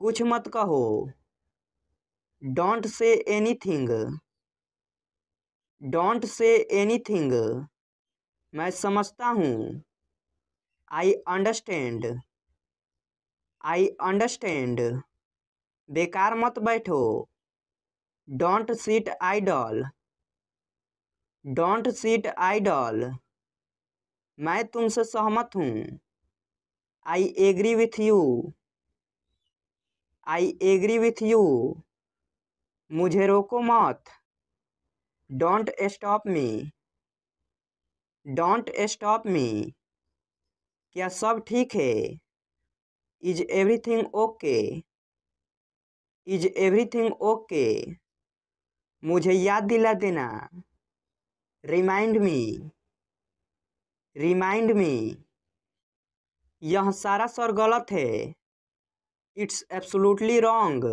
कुछ मत कहो। Don't say anything. Don't say anything. मैं समझता हूँ। I understand. I understand. बेकार मत बैठो। Don't sit idle. Don't sit idle. मैं तुमसे सहमत हूँ। I agree with you. I agree with you. मुझे रोको मत। Don't stop me. Don't stop me. क्या सब ठीक है? Is everything okay? Is everything okay? मुझे याद दिला देना। Remind me. Remind me. यह सारा सर गलत है। It's absolutely wrong.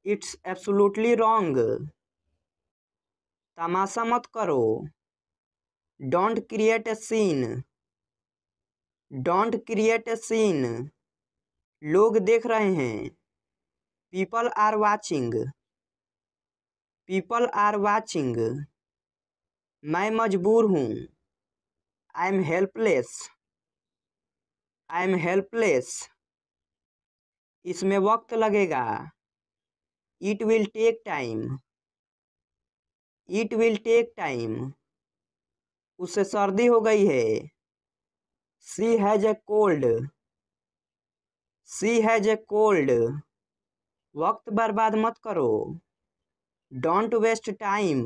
It's absolutely wrong. तमाशा मत करो। Don't create a scene. Don't create a scene. लोग देख रहे हैं। People are watching. People are watching. मैं मजबूर हूँ। I am helpless. I am helpless. इसमें वक्त लगेगा। It will take time. It will take time. उसे सर्दी हो गई है। She has a cold. She has a cold. वक्त बर्बाद मत करो। Don't waste time.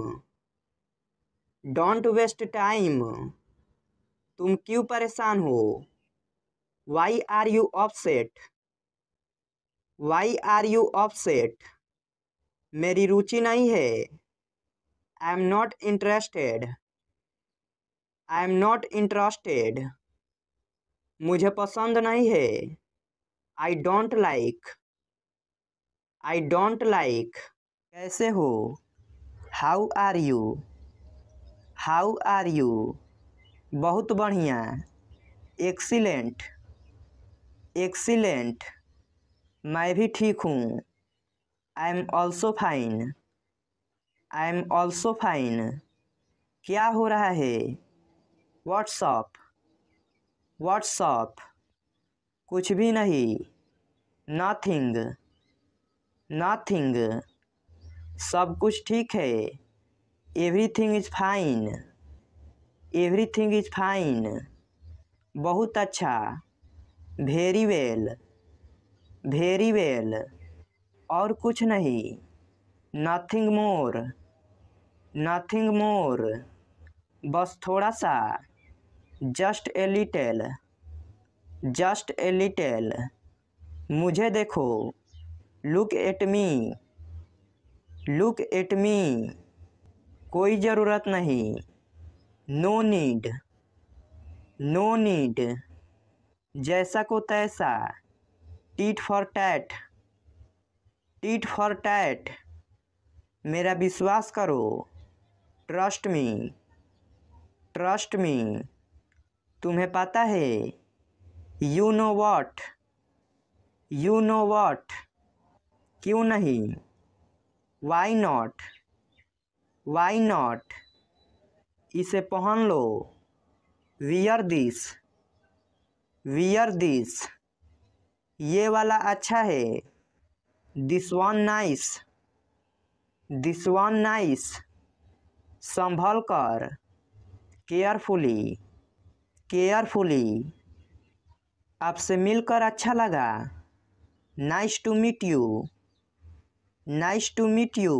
Don't waste time. तुम क्यों परेशान हो? Why are you upset? Y are you upset? मेरी रुचि नहीं है। I am not interested. I am not interested. मुझे पसंद नहीं है। I don't like. I don't like. कैसे हो? How are you? How are you? बहुत बढ़िया। एक्सीलेंट। एक्सीलेंट। मैं भी ठीक हूँ। I am also fine. I am also fine. क्या हो रहा है? व्हाट्सअप। व्हाट्सअप। कुछ भी नहीं। नथिंग। नथिंग। सब कुछ ठीक है। Everything is fine. Everything is fine. बहुत अच्छा। Very well. Very well. और कुछ नहीं। Nothing more. Nothing more. बस थोड़ा सा। Just a little. Just a little. मुझे देखो। Look at me. Look at me. कोई ज़रूरत नहीं। No need. No need. जैसा को तैसा। Tit for tat. Tit for tat. मेरा विश्वास करो। Trust me. Trust me. तुम्हें पता है। You know what. You know what. क्यों नहीं? Why not. Why not. इसे पहन लो। Wear this. Wear this. ये वाला अच्छा है। This one nice. This one nice. संभल कर। केयरफुली। केयरफुली। आपसे मिलकर अच्छा लगा। Nice to meet you. Nice to meet you.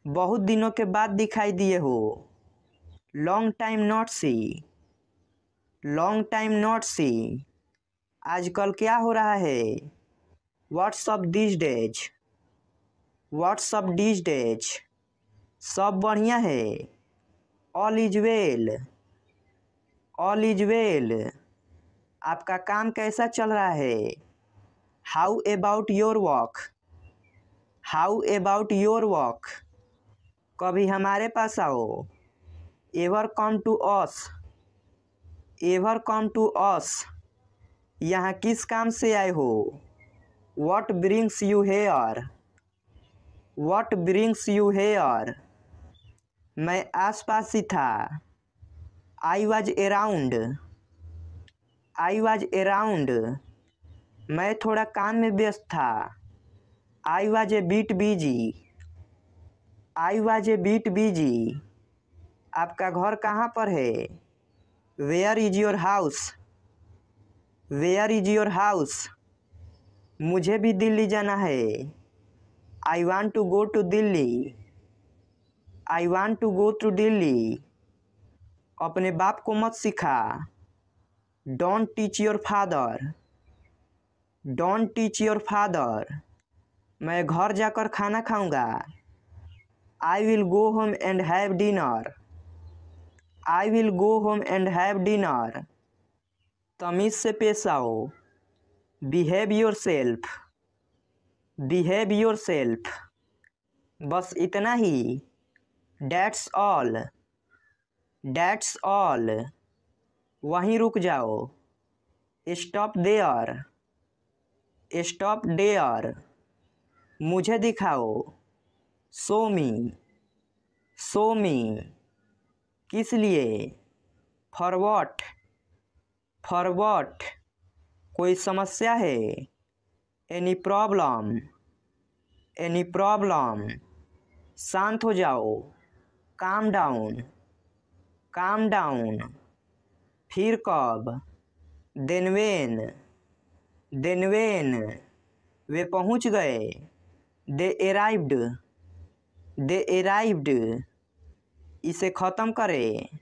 बहुत दिनों के बाद दिखाई दिए हो। Long time not see. Long time not see. आजकल क्या हो रहा है? What's up this days. What's up this days. सब बढ़िया है। All is well. All is well. आपका काम कैसा चल रहा है? How about your work? How about your work? कभी हमारे पास आओ। Ever come to us. Ever come to us. यहाँ किस काम से आए हो? What brings you here? What brings you here? मैं आसपास ही था। I was around. I was around. मैं थोड़ा काम में व्यस्त था। I was a bit busy. I was a bit busy. आपका घर कहाँ पर है? Where is your house? Where is your house? मुझे भी दिल्ली जाना है। I want to go to Delhi. I want to go to Delhi. अपने बाप को मत सिखा। Don't teach your father. Don't teach your father. मैं घर जाकर खाना खाऊंगा। I will go home and have dinner. I will go home and have dinner. तमीज़ से पेश आओ। Behave yourself. Behave yourself. बस इतना ही। That's all. That's all. वहीं रुक जाओ। Stop there. Stop there. मुझे दिखाओ। Show me. Show me. किस लिए? For what? For what? कोई समस्या है? Any problem? Any problem? शांत हो जाओ। Calm down. Calm down. फिर कब? Then when? Then when? वे पहुंच गए। They arrived. They arrived. इसे ख़त्म करें।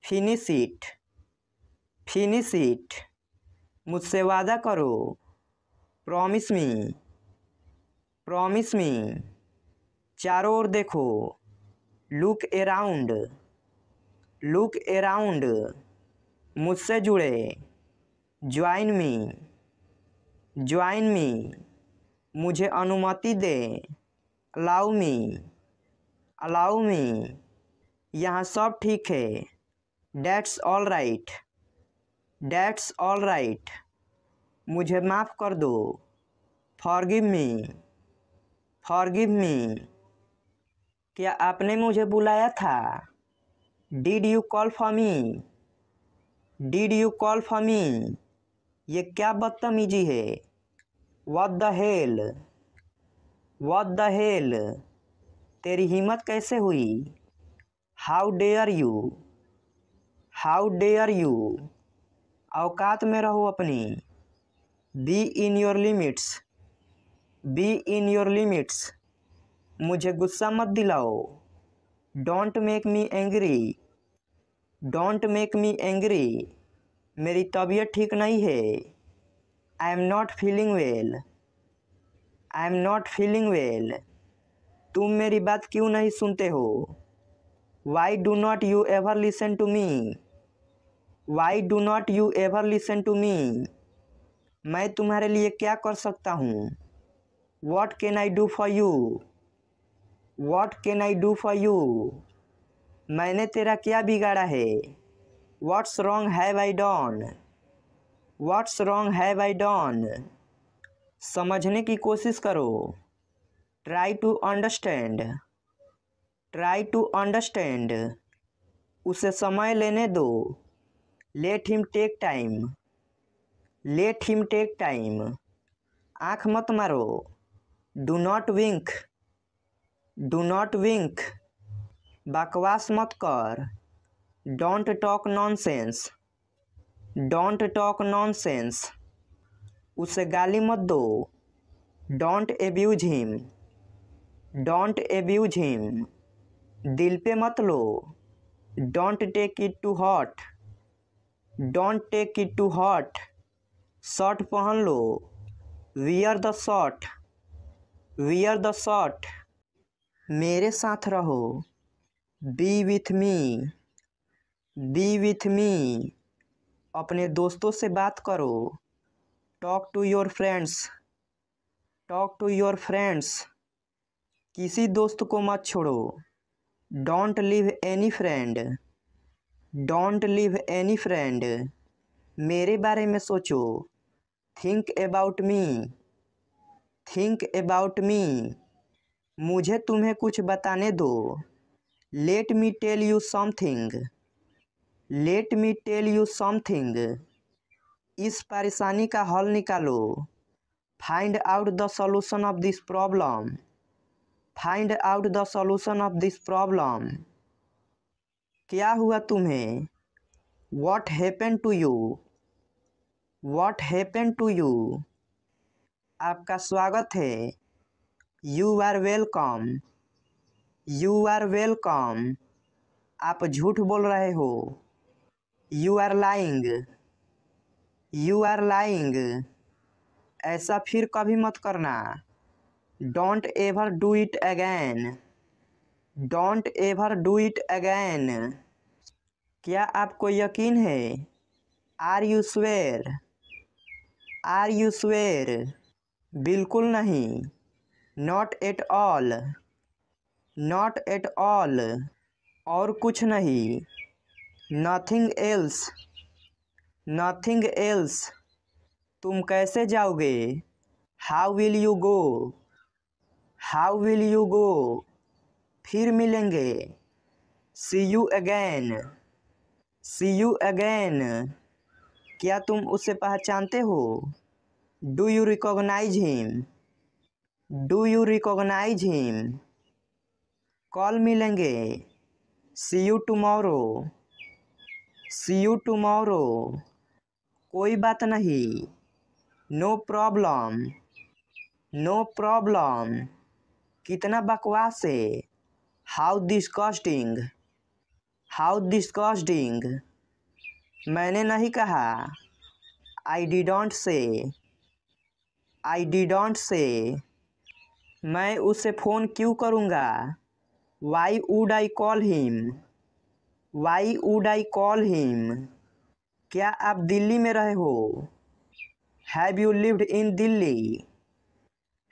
Finish it. Finish it. मुझसे वादा करो। Promise me. Promise me. चारों ओर देखो। Look around. Look around. मुझसे जुड़े। Join me. Join me. मुझे अनुमति दे। Allow me. Allow me. यहाँ सब ठीक है। That's all right. That's all right. मुझे माफ़ कर दो। Forgive me. Forgive me. क्या आपने मुझे बुलाया था? Did you call for me? Did you call for me? ये क्या बदतमीजी है? What the hell? What the hell? तेरी हिम्मत कैसे हुई? How dare you? How dare you? औकात में रहो अपनी। Be in your limits. Be in your limits. मुझे गुस्सा मत दिलाओ। Don't make me angry. Don't make me angry. मेरी तबीयत ठीक नहीं है। I am not feeling well. I am not feeling well. तुम मेरी बात क्यों नहीं सुनते हो? Why do not you ever listen to me? Why do not you ever listen to me? मैं तुम्हारे लिए क्या कर सकता हूँ? What can I do for you? What can I do for you? मैंने तेरा क्या बिगाड़ा है? What's wrong have I done? What's wrong have I done? समझने की कोशिश करो। Try to understand. Try to understand. उसे समय लेने दो। Let him take time. Let him take time. आँख मत मारो। Do not wink. Do not wink. बकवास मत कर। Don't talk nonsense. Don't talk nonsense. उसे गाली मत दो। Don't abuse him. Don't abuse him. दिल पे मत लो। Don't take it too hot. Don't take it too hot. Shirt पहन लो। Wear the shirt. Wear the shirt. मेरे साथ रहो। Be with me. Be with me. अपने दोस्तों से बात करो। Talk to your friends. Talk to your friends. किसी दोस्त को मत छोड़ो। Don't leave any friend. Don't leave any friend. मेरे बारे में सोचो। Think about me. Think about me, मुझे तुम्हें कुछ बताने दो। Let me tell you something, let me tell you something, इस परेशानी का हल निकालो। Find out the solution of this problem, find out the solution of this problem, क्या हुआ तुम्हें। What happened to you, what happened to you, आपका स्वागत है। You are welcome, you are welcome, आप झूठ बोल रहे हो। You are lying, you are lying, ऐसा फिर कभी मत करना। Don't ever do it again, don't ever do it again, क्या आपको यकीन है। Are you sure, are you sure, बिल्कुल नहीं। Not at all, not at all, और कुछ नहीं। नथिंग एल्स, नथिंग एल्स, तुम कैसे जाओगे। How will you go, how will you go, फिर मिलेंगे। See you again, see you again, क्या तुम उसे पहचानते हो। Do you recognise him, do you recognise him, कल मिलेंगे। See you tomorrow, see you tomorrow, कोई बात नहीं। नो प्रॉब्लम, नो प्रॉब्लम, कितना बकवास है। हाउ डिस्गस्टिंग, हाउ डिस्गस्टिंग, मैंने नहीं कहा। आई डिडोंट से, आई डिडोंट से, मैं उसे फ़ोन क्यों करूँगा। Why would I call him, why would I call him, क्या आप दिल्ली में रहे हो। Have you lived in Delhi,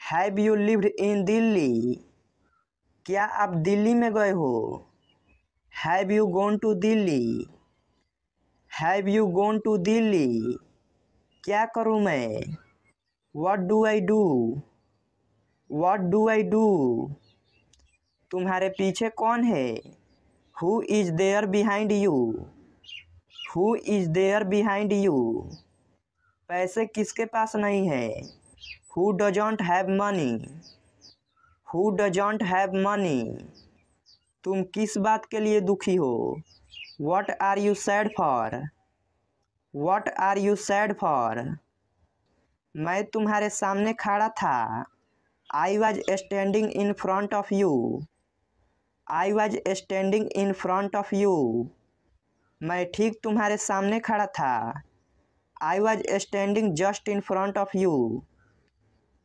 have you lived in Delhi, क्या आप दिल्ली में गए हो। Have you gone to Delhi, have you gone to Delhi, क्या करूँ मैं। What do I do, what do I do, तुम्हारे पीछे कौन है। Who is there behind you, who is there behind you, पैसे किसके पास नहीं है। Who doesn't have money, who doesn't have money, तुम किस बात के लिए दुखी हो। What are you sad for, what are you sad for, मैं तुम्हारे सामने खड़ा था। I was standing in front of you, I was standing in front of you, मैं ठीक तुम्हारे सामने खड़ा था। I was standing just in front of you,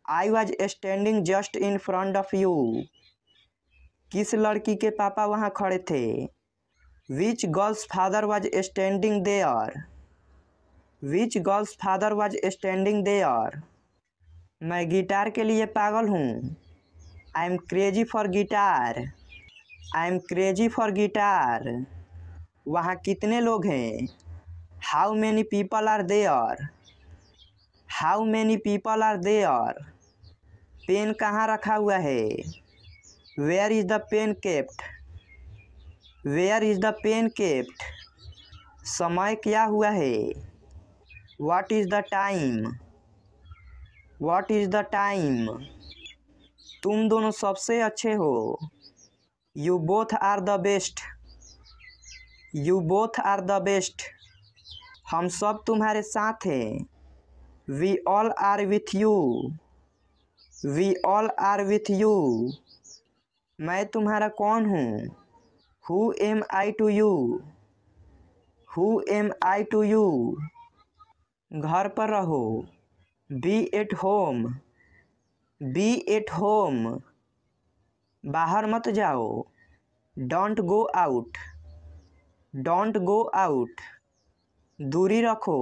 I was standing just in front of you, किस लड़की के पापा वहाँ खड़े थे। Which girl's father was standing there, which girl's father was standing there, मैं गिटार के लिए पागल हूँ। I am crazy for guitar, I am crazy for guitar, वहाँ कितने लोग हैं। How many people are there, how many people are there, pen कहाँ रखा हुआ है। Where is the pen kept, where is the pen kept, समय क्या हुआ है। What is the time, what is the time, तुम दोनों सबसे अच्छे हो। You both are the best, you both are the best, हम सब तुम्हारे साथ हैं। We all are with you, we all are with you, मैं तुम्हारा कौन हूँ। Who am I to you, who am I to you, घर पर रहो। Be at home, be at home, बाहर मत जाओ। Don't go out, don't go out, दूरी रखो।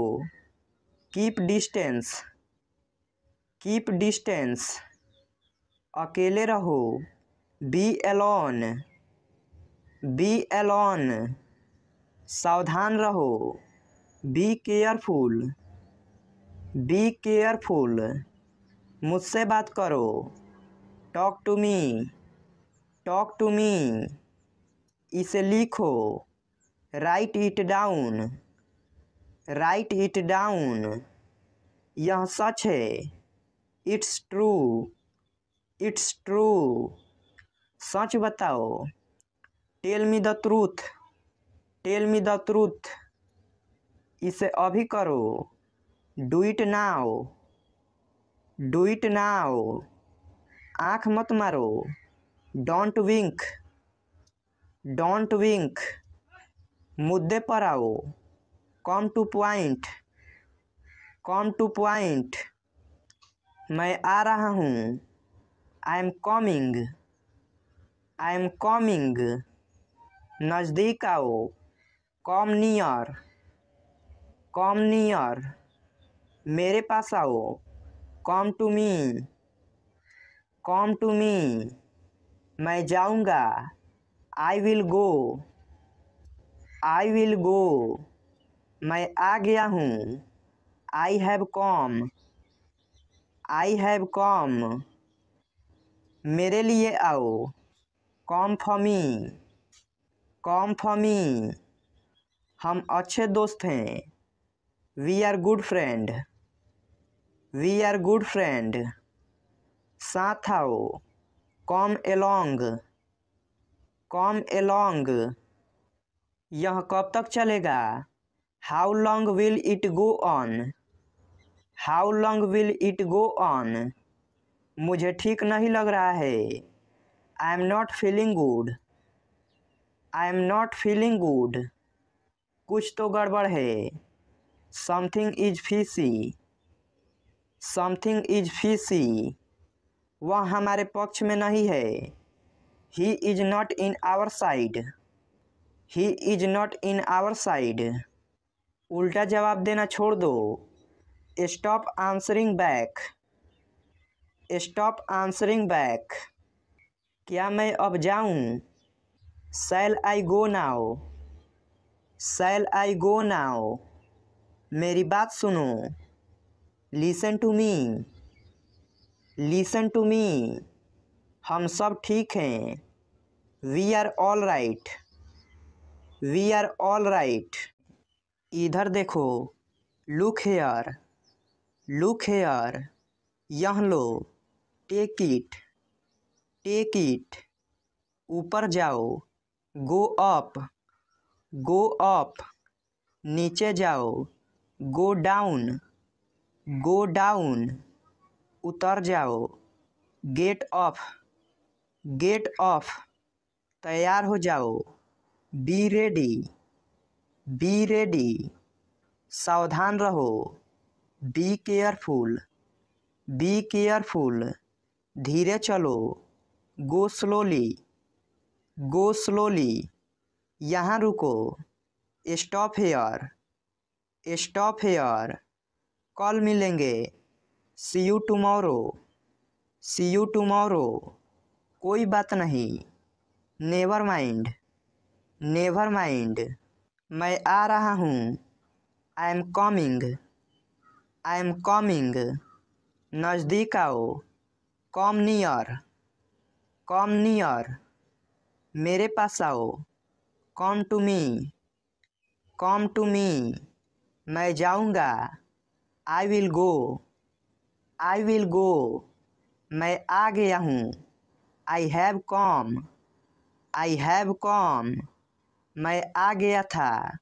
कीप डिस्टेंस, कीप डिस्टेंस, अकेले रहो। बी एलोन, बी एलोन, सावधान रहो। बी केयरफुल, बी केयरफुल, मुझसे बात करो, talk to me, talk to me. इसे लिखो, write it down, write it down. यह सच है, इट्स ट्रू, इट्स ट्रू। सच बताओ, tell me the truth, tell me the truth. इसे अभी करो, do it now, do it now. आँख मत मारो, डोंट विंक, डोंट विंक। मुद्दे पर आओ, come two point, come two point. मैं आ रहा हूँ, I am coming, I am coming. नज़दीक आओ, कम नियर, कम नियर। मेरे पास आओ, come to me, come to me. मैं जाऊँगा, I will go, I will go. मैं आ गया हूँ, I have come, I have come. मेरे लिए आओ, come for me, come for me. हम अच्छे दोस्त हैं, we are good friend, we are good friend. साथ आओ, कम एलोंग, कम एलोंग। यह कब तक चलेगा, how long will it go on, how long will it go on. मुझे ठीक नहीं लग रहा है, I am not feeling good, I am not feeling good. कुछ तो गड़बड़ है, something is fishy, something is fishy. वह हमारे पक्ष में नहीं है, he is not in our side, he is not in our side. उल्टा जवाब देना छोड़ दो, stop answering back, stop answering back. क्या मैं अब जाऊं, शैल आई गो नाउ, शैल आई गो नाउ। मेरी बात सुनो, listen to me, listen to me. हम सब ठीक हैं, we are all right, we are all right. इधर देखो, लुक हेयर, लुक हेयर। यह लो, टेक इट, टेक इट। ऊपर जाओ, गो अप, गो अप। नीचे जाओ, गो डाउन, गो डाउन। उतर जाओ, गेट ऑफ, गेट ऑफ। तैयार हो जाओ, बी रेडी, बी रेडी। सावधान रहो, बी केयरफुल, बी केयरफुल। धीरे चलो, गो स्लोली, गो स्लोली। यहाँ रुको, स्टॉप हेयर, स्टॉप हेयर। कल मिलेंगे, see you tomorrow, see you tomorrow. कोई बात नहीं, नेवर माइंड, नेवर माइंड। मैं आ रहा हूँ, I am coming, I am coming. नज़दीक आओ, कम नियर, कम नियर। मेरे पास आओ, come to me, come to me. मैं जाऊँगा, I will go, I will go. मैं आ गया हूँ, I have come, I have come. मैं आ गया था,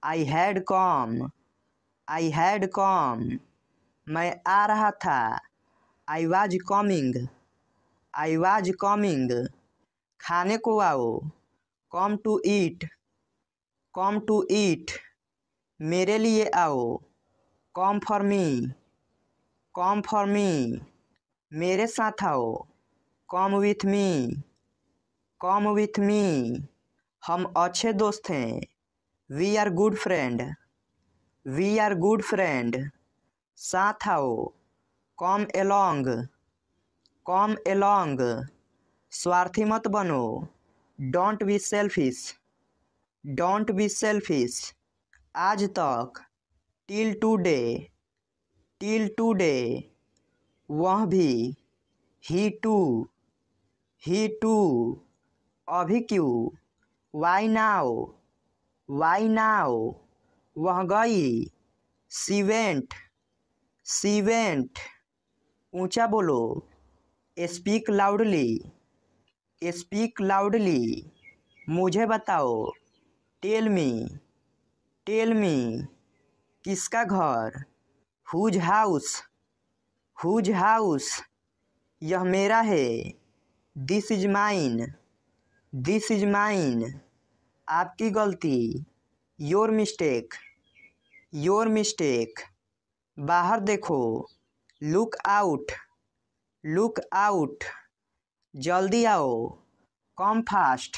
I had come, I had come. मैं आ रहा था, I was coming, I was coming. खाने को आओ, come to eat, come to eat. मेरे लिए आओ, come for me, come for me. मेरे साथ आओ, come with me, come with me. हम अच्छे दोस्त हैं, we are good friend, we are good friend. साथ आओ, कम एलोंग, कम एलोंग। स्वार्थी मत बनो, don't be selfish, don't be selfish. आज तक, टिल टुडे, टिल टुडे। वह भी, ही टू, ही टू, अभी क्यों, वाई नाउ, वाई नाउ, वह गई, सी वेंट, सी वेंट, ऊंचा बोलो, स्पीक लाउडली, स्पीक लाउडली, मुझे बताओ, टेल मी, टेल मी, किसका घर, हुज हाउस, हुज हाउस, यह मेरा है, this is mine, this is mine, आपकी गलती, योर मिस्टेक, योर मिस्टेक, बाहर देखो, लुक आउट, लुक आउट, जल्दी आओ, कम फास्ट,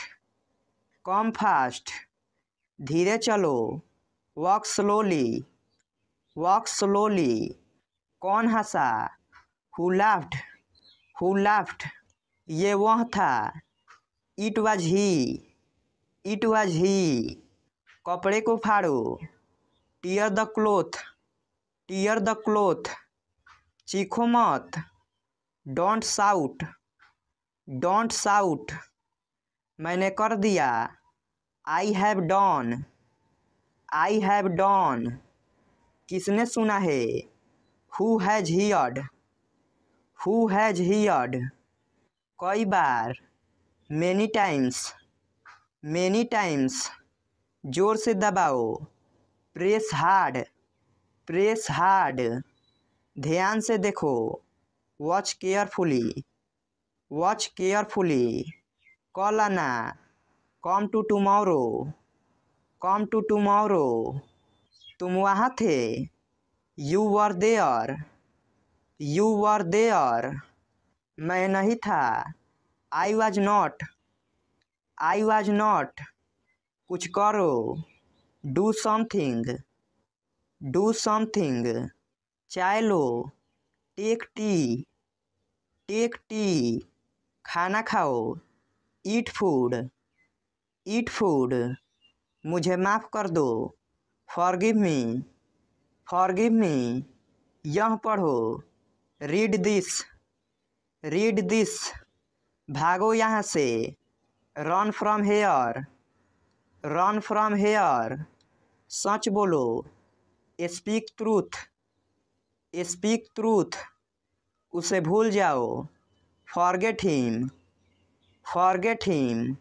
कम फास्ट, धीरे चलो, वॉक स्लोली, वॉक स्लोली, कौन हंसा, हु लाफ्ड, हु लाफ्ड, ये वह था, it was he, it was he, कपड़े को फाड़ो, tear the cloth, tear the cloth, चीखो मत, डोंट साउट, डोंट साउट, मैंने कर दिया, I have done, I have done, किसने सुना है, who has heard, who has heard, कई बार, मेनी टाइम्स, मेनी टाइम्स, जोर से दबाओ, प्रेस हार्ड, प्रेस हार्ड, ध्यान से देखो, वॉच केयरफुली, वॉच केयरफुली, कल आना, come to tomorrow, come to tomorrow, तुम वहाँ थे, you were there, you were there, मैं नहीं था, I was not, I was not, कुछ करो, डू समथिंग, डू समथिंग, चाय लो, टेक टी, टेक टी, खाना खाओ, ईट फूड, ईट फूड, मुझे माफ़ कर दो, फॉरगिव मी, फॉरगिव मी, यह पढ़ो, रीड दिस, रीड दिस, भागो यहाँ से, run from here, run from here, सच बोलो, स्पीक ट्रूथ, स्पीक ट्रूथ, उसे भूल जाओ, फॉरगेट हिम, फॉरगेट हिम,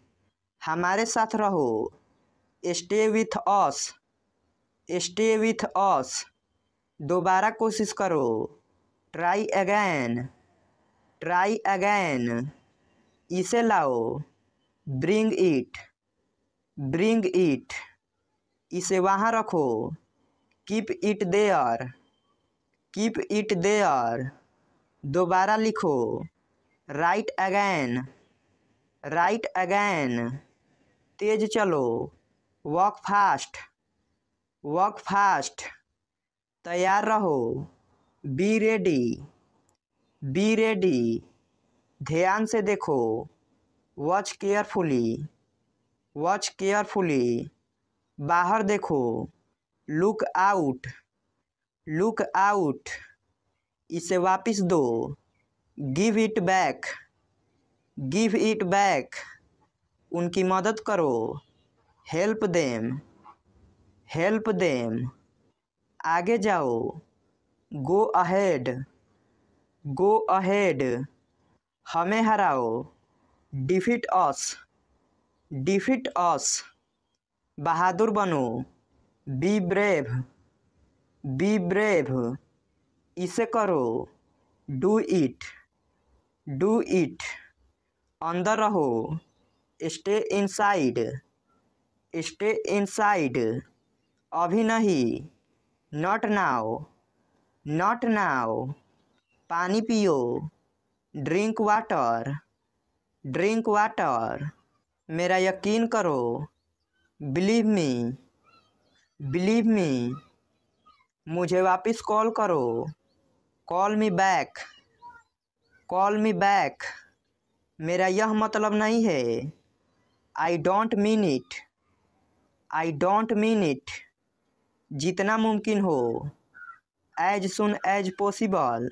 हमारे साथ रहो, stay with us, stay with us, दोबारा कोशिश करो, ट्राई अगैन, ट्राई अगैन, इसे लाओ, ब्रिंग इट, ब्रिंग इट, इसे वहाँ रखो, keep it there, keep it there, दोबारा लिखो, राइट अगैन, राइट अगैन, तेज चलो, वॉक फास्ट, वॉक फास्ट, तैयार रहो, बी रेडी, बी रेडी, ध्यान से देखो, वॉच केयरफुली, वॉच केयरफुली, बाहर देखो, लुक आउट, लुक आउट, इसे वापस दो, give it back, give it back, उनकी मदद करो, हेल्प देम, हेल्प देम, आगे जाओ, गो अहेड, गो अहेड, हमें हराओ, डिफीट अस, डिफीट अस, बहादुर बनो, बी ब्रेव, बी ब्रेव, इसे करो, डू इट, डू इट, अंदर रहो, स्टे इनसाइड, स्टे इनसाइड, अभी नहीं, नॉट नाउ, नॉट नाउ, पानी पियो, ड्रिंक वाटर, ड्रिंक वाटर, मेरा यकीन करो, बिलीव मी, बिलीव मी, मुझे वापस कॉल करो, call me back, call me back, मेरा यह मतलब नहीं है, I don't mean it, I don't mean it, जितना मुमकिन हो, as soon as possible,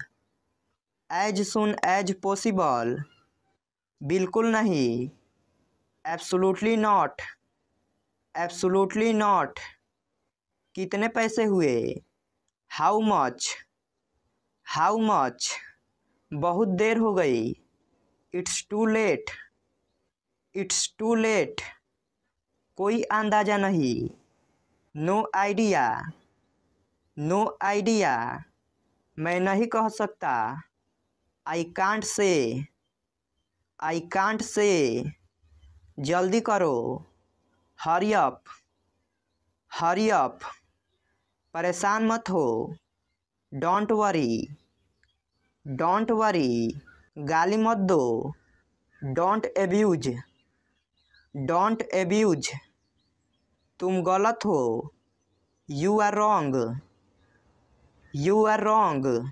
as soon as possible, बिल्कुल नहीं। Absolutely not, absolutely not. कितने पैसे हुए? How much, how much. बहुत देर हो गई। It's too late, it's too late. कोई अंदाजा नहीं। No idea, no idea. मैं नहीं कह सकता। I can't say, I can't say. जल्दी करो। Hurry up, hurry up. परेशान मत हो। Don't worry, don't worry. गाली मत दो। Don't abuse, don't abuse. तुम गलत हो। You are wrong, you are wrong.